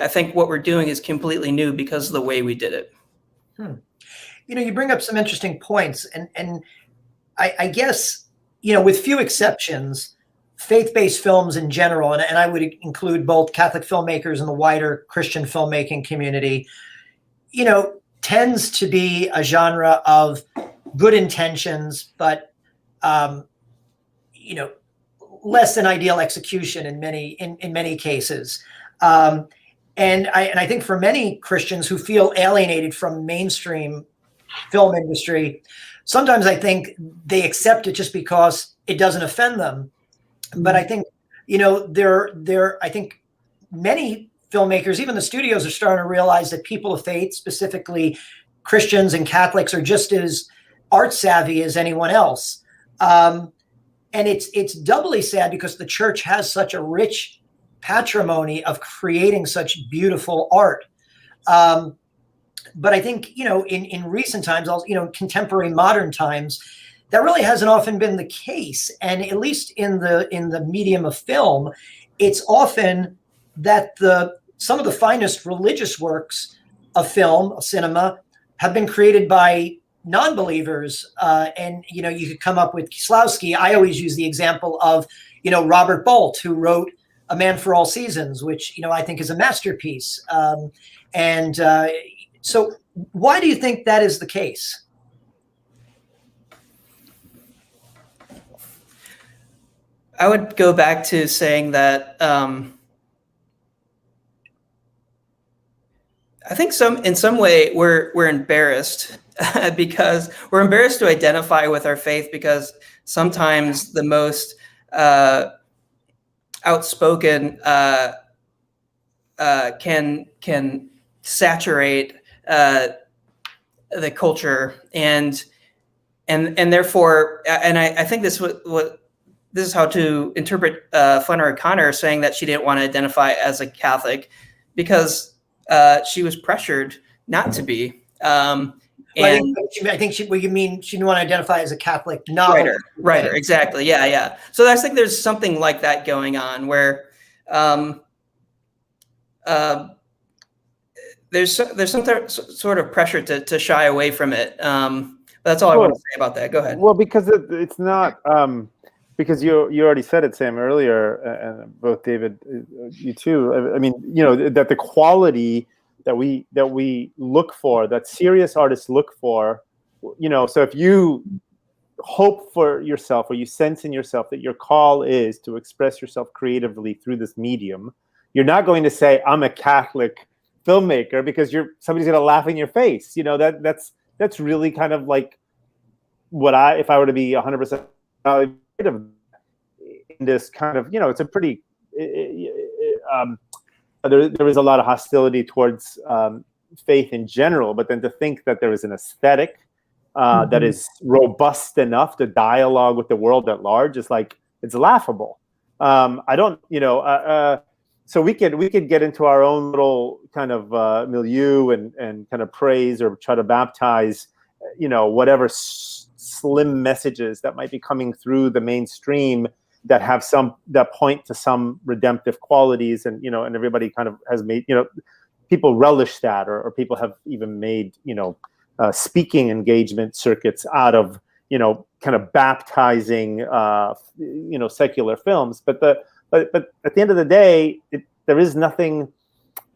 I think what we're doing is completely new because of the way we did it. You bring up some interesting points, and I guess, with few exceptions, faith-based films in general, and I would include both Catholic filmmakers and the wider Christian filmmaking community, tends to be a genre of good intentions, but less than ideal execution in many cases. And I think for many Christians who feel alienated from mainstream film industry, sometimes I think they accept it just because it doesn't offend them. But I think, I think many filmmakers, even the studios, are starting to realize that people of faith, specifically Christians and Catholics, are just as art savvy as anyone else. And it's doubly sad because the church has such a rich patrimony of creating such beautiful art. But I think, in recent times, also, contemporary modern times, that really hasn't often been the case. And at least in the medium of film, it's often that some of the finest religious works of film, of cinema, have been created by non-believers. And, you know, you could come up with Kieslowski. I always use the example of, you know, Robert Bolt, who wrote A Man for All Seasons, which, you know, I think is a masterpiece. So why do you think that is the case? I would go back to saying that I think in some way we're embarrassed because we're embarrassed to identify with our faith, because sometimes the most outspoken can saturate the culture, and therefore, and I think this is how to interpret Flannery O'Connor saying that she didn't want to identify as a Catholic because she was pressured not to be. And I think she didn't want to identify as a Catholic novelist. Writer, exactly. Yeah. So I think there's something like that going on where there's some sort of pressure to shy away from it. But that's all I want to say about that. Go ahead. Well, because it's not because you already said it, Sam, earlier, and both David, you too. I mean, you know, that the quality that we look for, that serious artists look for, you know, so if you hope for yourself, or you sense in yourself that your call is to express yourself creatively through this medium, you're not going to say, I'm a Catholic filmmaker, because somebody's going to laugh in your face. You know, that's really kind of like what if I were to be 100% creative in this kind of, you know, it's a pretty, there is a lot of hostility towards faith in general, but then to think that there is an aesthetic that is robust enough to dialogue with the world at large is like, it's laughable. I don't, you know, so we could get into our own little kind of milieu and kind of praise or try to baptize, you know, whatever slim messages that might be coming through the mainstream that have that point to some redemptive qualities, and, you know, and everybody kind of has made, you know, people relish that, or people have even made, you know, speaking engagement circuits out of, you know, kind of baptizing, you know, secular films. But at the end of the day, there is nothing.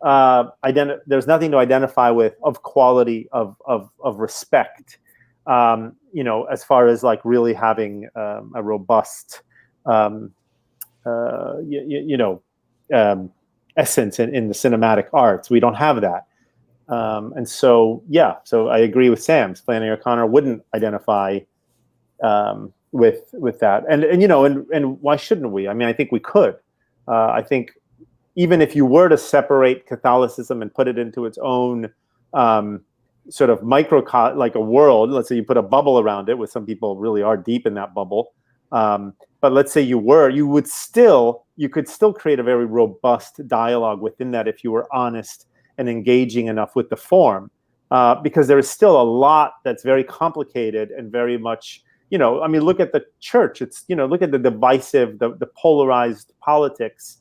There's nothing to identify with of quality of respect. You know, as far as like really having a robust, essence in the cinematic arts. We don't have that. And so, yeah, so I agree with Sam. Flannery O'Connor wouldn't identify with that. And you know, and why shouldn't we? I mean, I think we could. I think even if you were to separate Catholicism and put it into its own sort of like a world, let's say you put a bubble around it, with some people really are deep in that bubble. But let's say you could still create a very robust dialogue within that if you were honest and engaging enough with the form, because there is still a lot that's very complicated and very much, you know, I mean, look at the church. It's, you know, look at the divisive, the polarized politics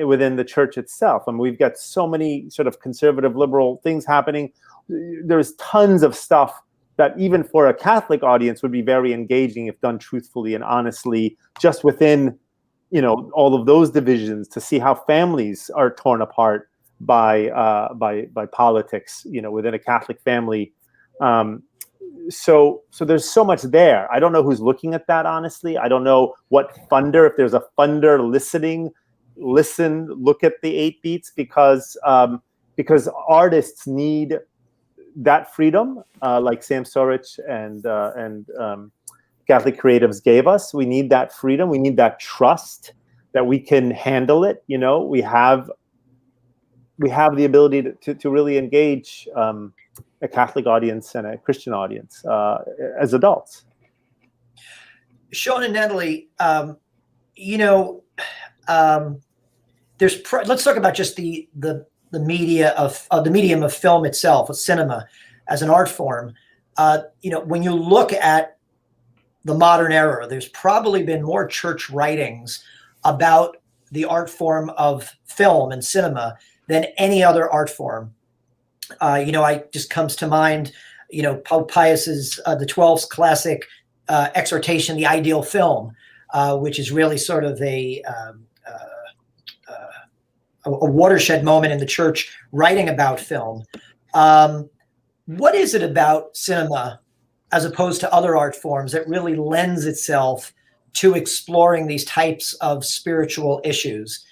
within the church itself. I mean, we've got so many sort of conservative, liberal things happening. There's tons of stuff that even for a Catholic audience would be very engaging if done truthfully and honestly, just within, you know, all of those divisions, to see how families are torn apart by politics, you know, within a Catholic family. So there's so much there. I don't know who's looking at that, honestly. I don't know what funder, if there's a funder look at the 8 Beats, because artists need that freedom, like Sam Sorich and Catholic creatives gave us. We need that freedom. We need that trust that we can handle it. You know, we have the ability to really engage a Catholic audience and a Christian audience as adults. Sean and Natalie, you know, let's talk about just the media of the medium of film itself, of cinema as an art form. You know, when you look at the modern era, there's probably been more church writings about the art form of film and cinema than any other art form. I just comes to mind, Pope Pius's the 12's classic exhortation, The Ideal Film, which is really sort of a watershed moment in the church writing about film. What is it about cinema, as opposed to other art forms, that really lends itself to exploring these types of spiritual issues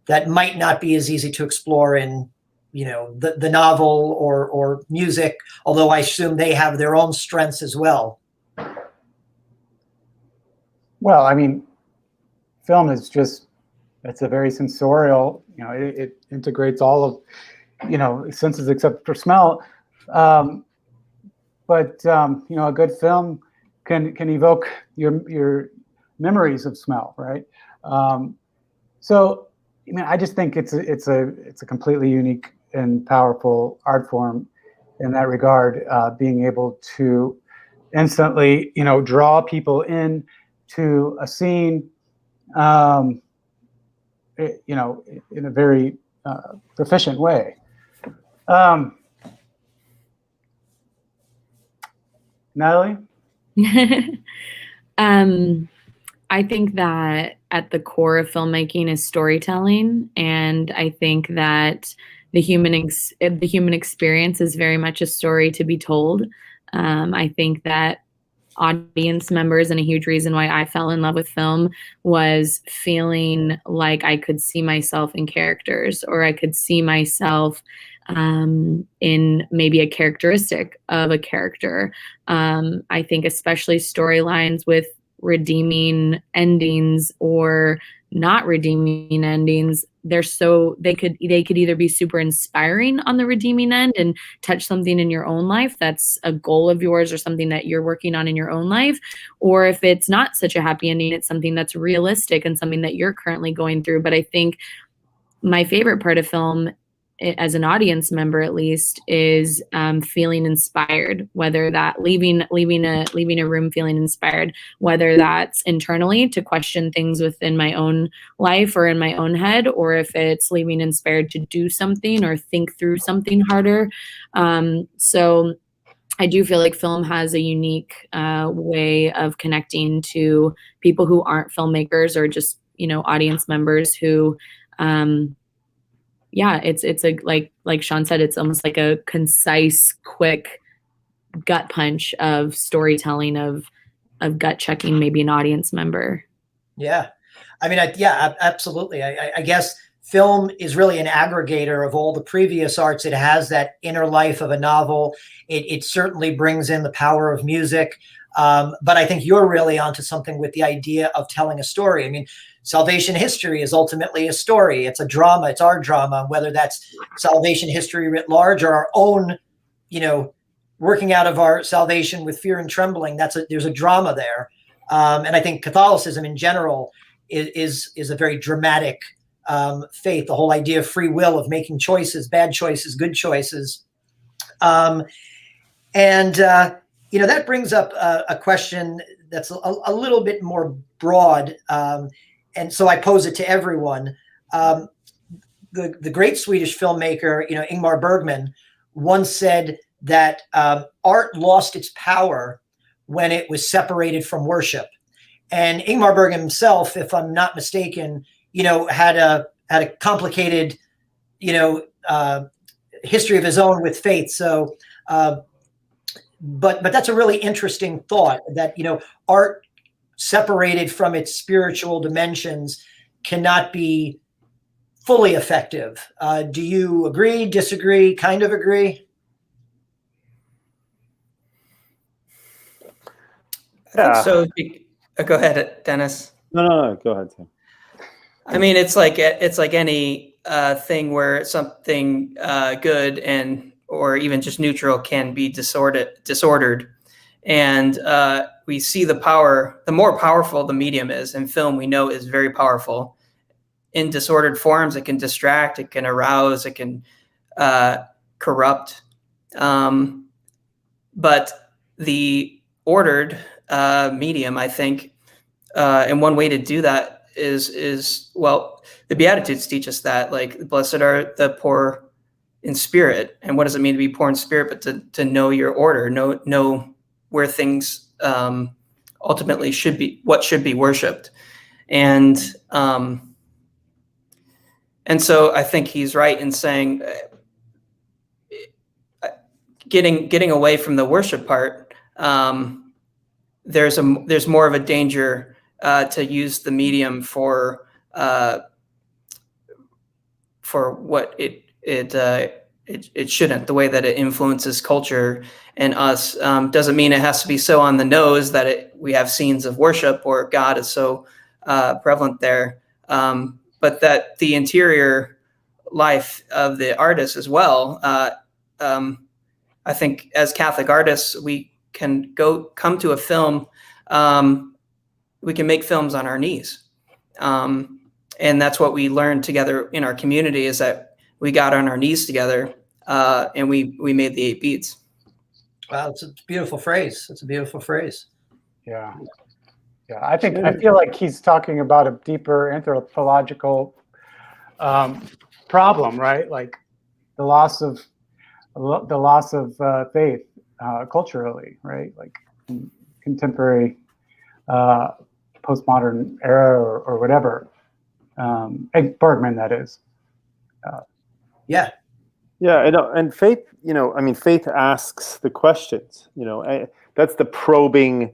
that might not be as easy to explore in, the novel or music, although I assume they have their own strengths as well? Well, I mean, film is it's a very sensorial, it integrates all of, senses except for smell. But a good film can evoke your memories of smell, right? So, I just think it's a completely unique and powerful art form in that regard, being able to instantly, draw people in to a scene, in a very proficient way. Natalie? I think that at the core of filmmaking is storytelling, and I think that the human experience is very much a story to be told. I think that audience members, and a huge reason why I fell in love with film, was feeling like I could see myself in characters, or I could see myself in maybe a characteristic of a character. I think especially storylines with redeeming endings or not redeeming endings, they could either be super inspiring on the redeeming end and touch something in your own life that's a goal of yours or something that you're working on in your own life, or if it's not such a happy ending, it's something that's realistic and something that you're currently going through. But I think my favorite part of film, as an audience member at least, is feeling inspired, whether that leaving a room feeling inspired, whether that's internally to question things within my own life or in my own head, or if it's leaving inspired to do something or think through something harder. So I do feel like film has a unique way of connecting to people who aren't filmmakers, or just, audience members who, it's a, like Sean said, it's almost like a concise, quick gut punch of storytelling, of gut checking maybe an audience member. Yeah. Absolutely. I guess film is really an aggregator of all the previous arts. It has that inner life of a novel. It certainly brings in the power of music. But I think you're really onto something with the idea of telling a story. Salvation history is ultimately a story. It's a drama. It's our drama, whether that's salvation history writ large or our own, working out of our salvation with fear and trembling. There's a drama there. And I think Catholicism in general is a very dramatic faith. The whole idea of free will, of making choices, bad choices, good choices. That brings up a question that's a little bit more broad. And so I pose it to everyone. The great Swedish filmmaker, Ingmar Bergman, once said that art lost its power when it was separated from worship. And Ingmar Bergman himself, if I'm not mistaken, had a complicated, history of his own with faith. So, but that's a really interesting thought, that, art separated from its spiritual dimensions cannot be fully effective. Do you agree, disagree, kind of agree? I think so. Go ahead, Dennis. No, go ahead, Tim. It's like any thing where something good and or even just neutral can be disordered. And we see the power, the more powerful the medium is, and film we know is very powerful. In disordered forms, it can distract, it can arouse, it can corrupt. But the ordered medium, I think. And one way to do that is well, the Beatitudes teach us that, like, blessed are the poor in spirit. And what does it mean to be poor in spirit? But to know your order, know where things ultimately should be, what should be worshipped. And so I think he's right in saying getting away from the worship part, there's more of a danger to use the medium for what it shouldn't. The way that it influences culture and us doesn't mean it has to be so on the nose that we have scenes of worship or God is so prevalent there, but that the interior life of the artist as well. I think as Catholic artists, we can come to a film. We can make films on our knees. And that's what we learned together in our community, is that we got on our knees together and we made the 8 Beats. Wow, it's a beautiful phrase. It's a beautiful phrase. Yeah. Yeah, I feel like he's talking about a deeper anthropological problem, right? Like the loss of faith culturally, right? Like contemporary postmodern era or whatever. Bergman, that is. Yeah. Yeah, and faith, faith asks the questions. That's the probing.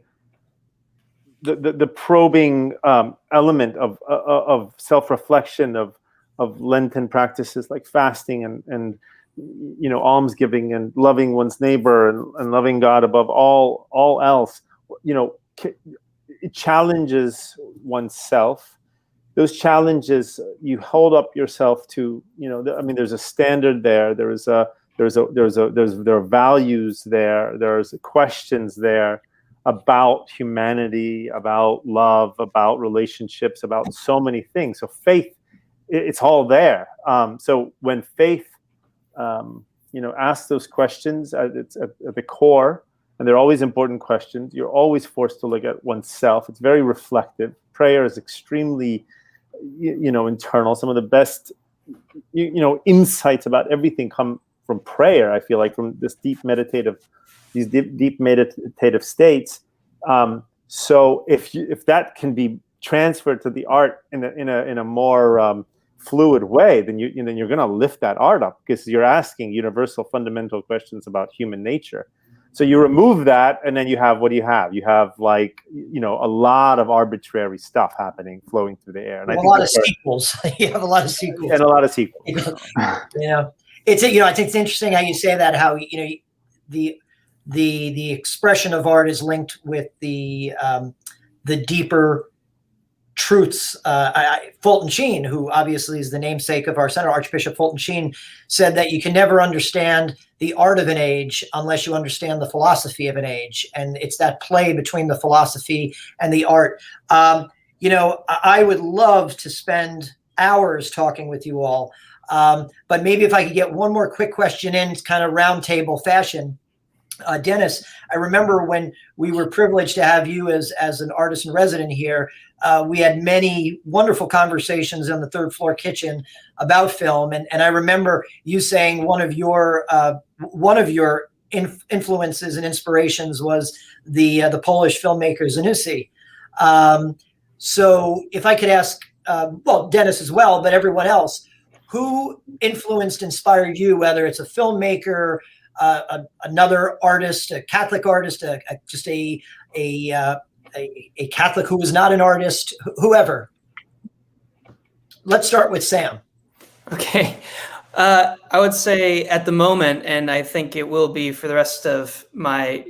The probing element of self-reflection, of Lenten practices like fasting and almsgiving and loving one's neighbor and loving God above all else. It challenges oneself. Those challenges, you hold up yourself to. There's a standard there. There are values there. There's questions there about humanity, about love, about relationships, about so many things. So faith, it's all there. So when faith, asks those questions, it's at the core, and they're always important questions. You're always forced to look at oneself. It's very reflective. Prayer is extremely, internal. Some of the best, insights about everything come from prayer. I feel like from this deep meditative states. So if that can be transferred to the art in a more fluid way, then you're going to lift that art up, because you're asking universal, fundamental questions about human nature. So you remove that, and then you have, what do you have? You have a lot of arbitrary stuff happening, flowing through the air. And a lot of sequels. You have a lot of sequels. And a lot of sequels. It's I think it's interesting how you say that. How the expression of art is linked with the deeper truths. Fulton Sheen, who obviously is the namesake of our center, Archbishop Fulton Sheen, said that you can never understand the art of an age unless you understand the philosophy of an age. And it's that play between the philosophy and the art. I would love to spend hours talking with you all. But maybe if I could get one more quick question in, it's kind of roundtable fashion. Dennis, I remember when we were privileged to have you as an artist in resident here, we had many wonderful conversations in the third floor kitchen about film. And I remember you saying one of your influences and inspirations was the Polish filmmaker Zanussi. So if I could ask, Dennis as well, but everyone else, who inspired you, whether it's a filmmaker, another artist, a Catholic artist, just a Catholic who was not an artist, whoever. Let's start with Sam. Okay. I would say at the moment, and I think it will be for the rest of my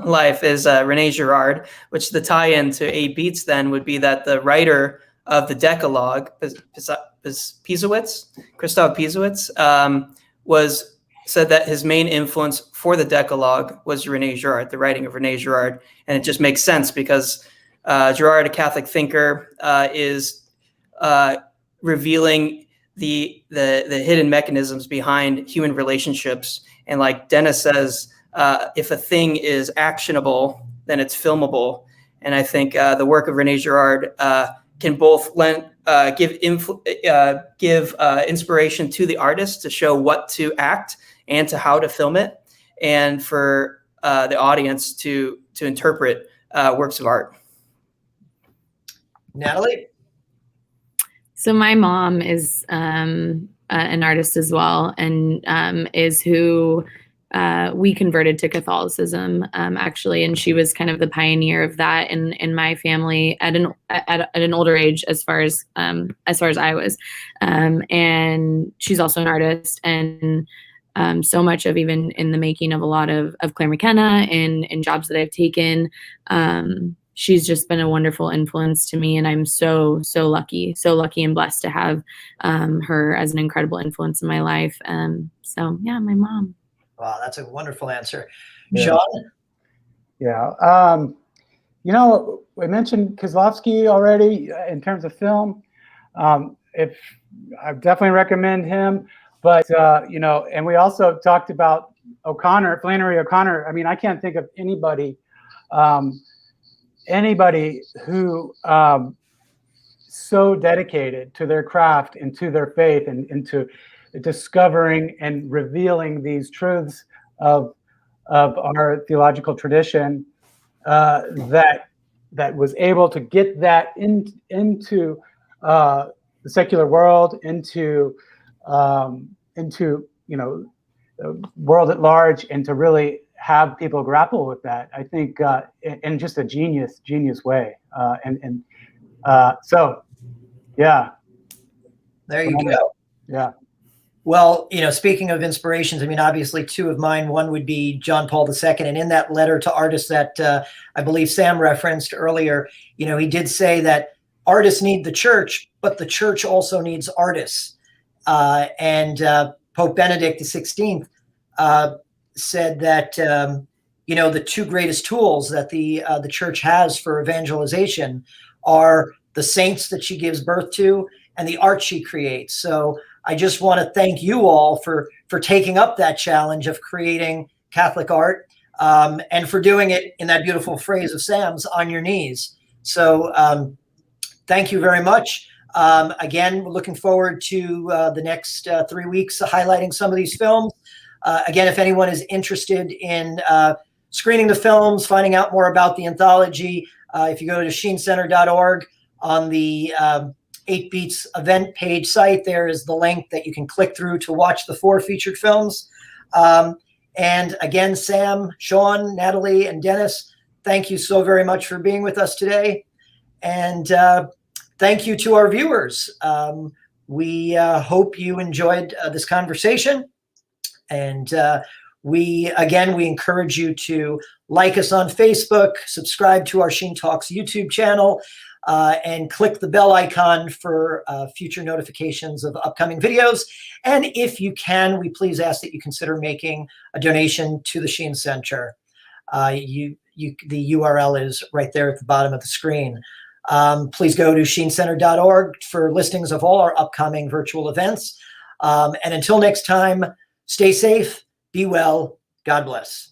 life, is René Girard, which the tie-in to 8 Beats then would be that the writer of the Decalogue, Christoph Piesowicz, said that his main influence for the Decalogue was René Girard, the writing of René Girard. And it just makes sense because Girard, a Catholic thinker, is revealing the hidden mechanisms behind human relationships. And like Dennis says, if a thing is actionable then it's filmable. And I think the work of Renee Girard can both give inspiration to the artist to show what to act and to how to film it, and for the audience to interpret works of art. Natalie? So my mom is an artist as well, and is who we converted to Catholicism, actually, and she was kind of the pioneer of that in my family at an older age, as far as I was, and she's also an artist, and so much of even in the making of a lot of Claire McKenna and jobs that I've taken. She's just been a wonderful influence to me, and I'm so lucky and blessed to have her as an incredible influence in my life. So yeah, my mom. Wow, that's a wonderful answer. Yeah. Sean? Yeah. You know, we mentioned Kozlowski already in terms of film. If I definitely recommend him, but you know, and we also talked about Flannery O'Connor. I mean, I can't think of anybody who so dedicated to their craft and to their faith and into discovering and revealing these truths of our theological tradition, that was able to get that into the secular world, into you know, the world at large, and to really have people grapple with that. I think in just a genius way, so yeah. There you go. Yeah. Well, you know, speaking of inspirations, I mean, obviously two of mine, one would be John Paul II. And in that letter to artists that I believe Sam referenced earlier, you know, he did say that artists need the church, but the church also needs artists. And Pope Benedict XVI said that, you know, the two greatest tools that the church has for evangelization are the saints that she gives birth to and the art she creates. So I just want to thank you all for taking up that challenge of creating Catholic art, and for doing it, in that beautiful phrase of Sam's, on your knees. So thank you very much. Again, we're looking forward to the next 3 weeks highlighting some of these films. Again, if anyone is interested in screening the films, finding out more about the anthology, if you go to sheencenter.org on the 8Beats event page site, there is the link that you can click through to watch the 4 featured films. And again, Sam, Sean, Natalie, and Dennis, thank you so very much for being with us today. And thank you to our viewers. We hope you enjoyed this conversation. And we encourage you to like us on Facebook, subscribe to our Sheen Talks YouTube channel, and click the bell icon for future notifications of upcoming videos. And if you can, we please ask that you consider making a donation to the Sheen Center. The URL is right there at the bottom of the screen. Please go to sheencenter.org for listings of all our upcoming virtual events. And until next time, stay safe, be well, God bless.